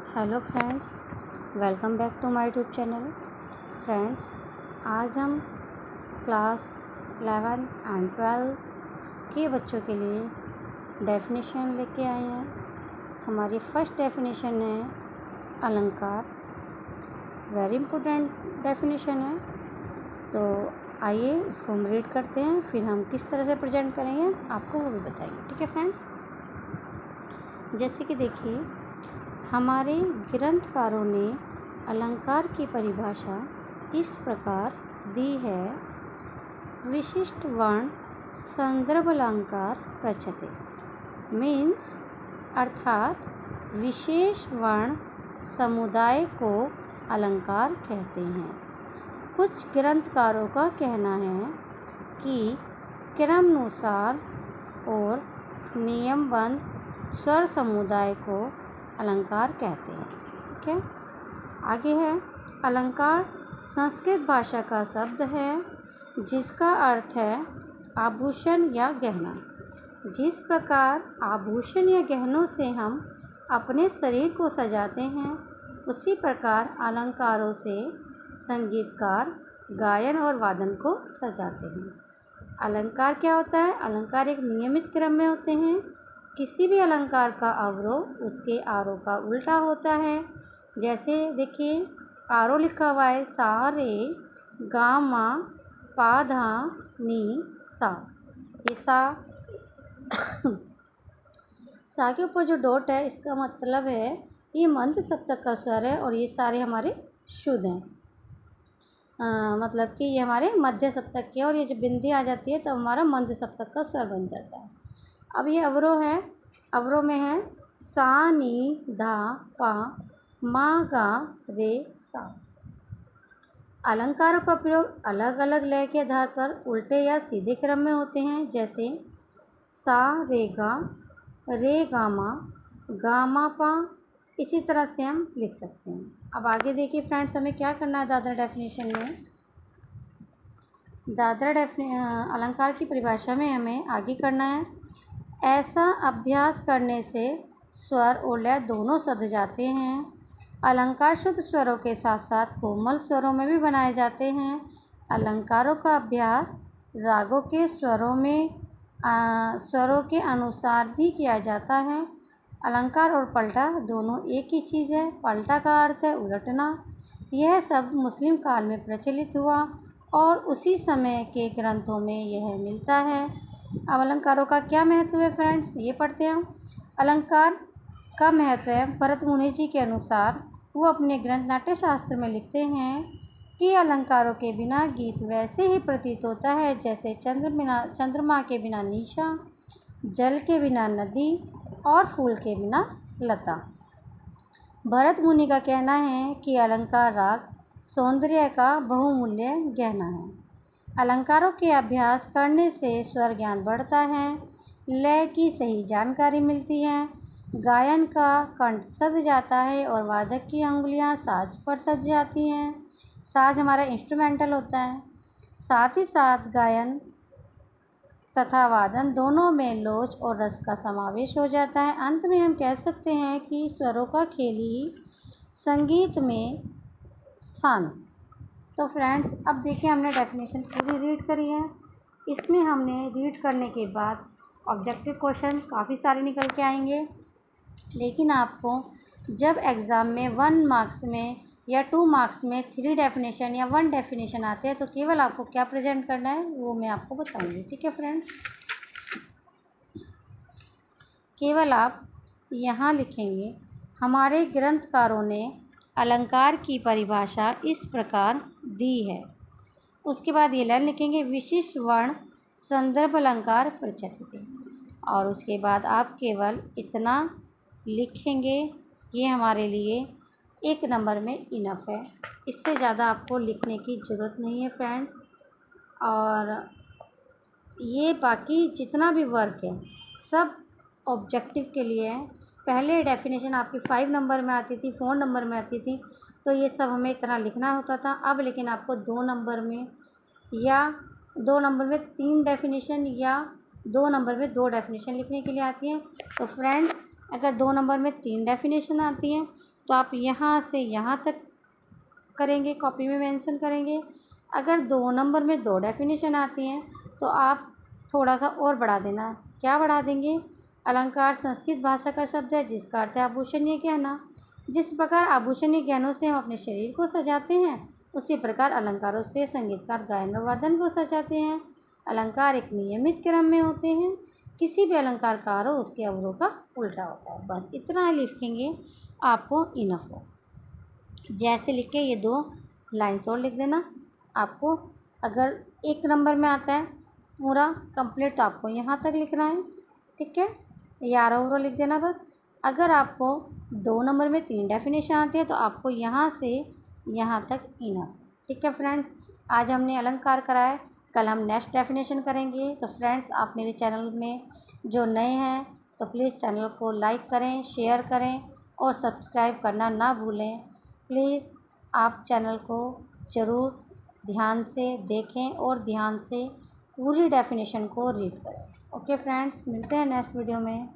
Hello friends, welcome back to my YouTube channel. Friends, आज हम class 11 and 12 के बच्चों के लिए डेफिनेशन लेके आए हैं। हमारी फर्स्ट डेफिनेशन है अलंकार। वेरी इम्पोर्टेंट डेफिनेशन है, तो आइए इसको हम रीड करते हैं, फिर हम किस तरह से प्रेजेंट करेंगे आपको वो भी बताएंगे। ठीक है फ्रेंड्स, जैसे कि देखिए, हमारे ग्रंथकारों ने अलंकार की परिभाषा इस प्रकार दी है। विशिष्ट वर्ण संदर्भ अलंकार प्रचते, मीन्स अर्थात विशेष वर्ण समुदाय को अलंकार कहते हैं। कुछ ग्रंथकारों का कहना है कि क्रमानुसार और नियमबद्ध स्वर समुदाय को अलंकार कहते हैं। ठीक है, आगे है अलंकार संस्कृत भाषा का शब्द है जिसका अर्थ है आभूषण या गहना। जिस प्रकार आभूषण या गहनों से हम अपने शरीर को सजाते हैं, उसी प्रकार अलंकारों से संगीतकार गायन और वादन को सजाते हैं। अलंकार क्या होता है? अलंकार एक नियमित क्रम में होते हैं। किसी भी अलंकार का अवरोह उसके आरोह का उल्टा होता है। जैसे देखिए, आरोह लिखा हुआ है सा रे गा मा पा धा नी सा। ये सा के ऊपर जो डॉट है, इसका मतलब है ये मध्य सप्तक का स्वर है और ये सारे हमारे शुद्ध हैं। मतलब कि ये हमारे मध्य सप्तक के, और ये जो बिंदी आ जाती है तो हमारा मध्य सप्तक का स्वर बन जाता है। अब ये अवरोह है, अवरोह में है सा नी धा पा मा गा रे सा। अलंकारों का प्रयोग अलग अलग लय के आधार पर उल्टे या सीधे क्रम में होते हैं। जैसे सा रे गा मा पा, इसी तरह से हम लिख सकते हैं। अब आगे देखिए फ्रेंड्स, हमें क्या करना है दादरा डेफिनेशन में। अलंकार की परिभाषा में हमें आगे करना है, ऐसा अभ्यास करने से स्वर और लय दोनों सध जाते हैं। अलंकार शुद्ध स्वरों के साथ साथ कोमल स्वरों में भी बनाए जाते हैं। अलंकारों का अभ्यास रागों के स्वरों के अनुसार भी किया जाता है। अलंकार और पलटा दोनों एक ही चीज़ है। पलटा का अर्थ है उलटना। यह शब्द मुस्लिम काल में प्रचलित हुआ और उसी समय के ग्रंथों में यह मिलता है। अब अलंकारों का क्या महत्व है फ्रेंड्स, ये पढ़ते हैं। अलंकार का महत्व है, भरत मुनि जी के अनुसार वो अपने ग्रंथ नाट्य शास्त्र में लिखते हैं कि अलंकारों के बिना गीत वैसे ही प्रतीत होता है जैसे चंद्रमा के बिना निशा, जल के बिना नदी और फूल के बिना लता। भरत मुनि का कहना है कि अलंकार राग सौंदर्य का बहुमूल्य गहना है। अलंकारों के अभ्यास करने से स्वर ज्ञान बढ़ता है, लय की सही जानकारी मिलती है, गायन का कंठ सज जाता है और वादक की अंगुलियां साज पर सज जाती हैं। साज हमारा इंस्ट्रूमेंटल होता है। साथ ही साथ गायन तथा वादन दोनों में लोच और रस का समावेश हो जाता है। अंत में हम कह सकते हैं कि स्वरों का खेल ही संगीत में स्थान। तो फ्रेंड्स, अब देखिए, हमने डेफिनेशन पूरी रीड करी है। इसमें हमने रीड करने के बाद ऑब्जेक्टिव क्वेश्चन काफ़ी सारे निकल के आएंगे, लेकिन आपको जब एग्ज़ाम में 1 मार्क्स में या 2 मार्क्स में 3 डेफिनेशन या 1 डेफिनेशन आते हैं तो केवल आपको क्या प्रेजेंट करना है वो मैं आपको बताऊंगी। ठीक है फ्रेंड्स, केवल आप यहाँ लिखेंगे हमारे ग्रंथकारों ने अलंकार की परिभाषा इस प्रकार दी है। उसके बाद ये लाइन लिखेंगे विशिष्ट वर्ण संदर्भ अलंकार प्रचलित, और उसके बाद आप केवल इतना लिखेंगे, ये हमारे लिए 1 नंबर में इनफ है। इससे ज़्यादा आपको लिखने की ज़रूरत नहीं है फ्रेंड्स। और ये बाकी जितना भी वर्क है सब ऑब्जेक्टिव के लिए है। पहले डेफिनेशन आपकी 5 नंबर में आती थी, 4 नंबर में आती थी, तो ये सब हमें इतना लिखना होता था। अब लेकिन आपको 2 नंबर में या 2 नंबर में 3 डेफिनेशन या 2 नंबर में 2 डेफिनेशन लिखने के लिए आती हैं। तो फ्रेंड्स, अगर 2 नंबर में 3 डेफिनेशन आती हैं तो आप यहाँ से यहाँ तक करेंगे, कॉपी में मेंशन करेंगे। अगर 2 नंबर में 2 डेफिनेशन आती हैं तो आप थोड़ा सा और बढ़ा देना। क्या बढ़ा देंगे? अलंकार संस्कृत भाषा का शब्द है जिसका अर्थ है आभूषणीय गहना। जिस प्रकार आभूषणीय गहनों से हम अपने शरीर को सजाते हैं, उसी प्रकार अलंकारों से संगीतकार गायन और वादन को सजाते हैं। अलंकार एक नियमित क्रम में होते हैं। किसी भी अलंकार का आरोह उसके अवरोह का उल्टा होता है। बस इतना लिखेंगे, आपको इनफ हो। जैसे लिख के ये 2 लाइन्स और लिख देना। आपको अगर 1 नंबर में आता है पूरा कंप्लीट तो आपको यहाँ तक लिखना है, ठीक है। ये आरोह लिख देना बस। अगर आपको 2 नंबर में 3 डेफिनेशन आती है तो आपको यहाँ से यहाँ तक इनफ, ठीक है फ्रेंड्स। आज हमने अलंकार कराए, कल हम नेक्स्ट डेफिनेशन करेंगे। तो फ्रेंड्स, आप मेरे चैनल में जो नए हैं तो प्लीज़ चैनल को लाइक करें, शेयर करें और सब्सक्राइब करना ना भूलें। प्लीज़ आप चैनल को ज़रूर ध्यान से देखें और ध्यान से पूरी डेफिनेशन को रीड करें। ओके फ्रेंड्स, मिलते हैं नेक्स्ट वीडियो में।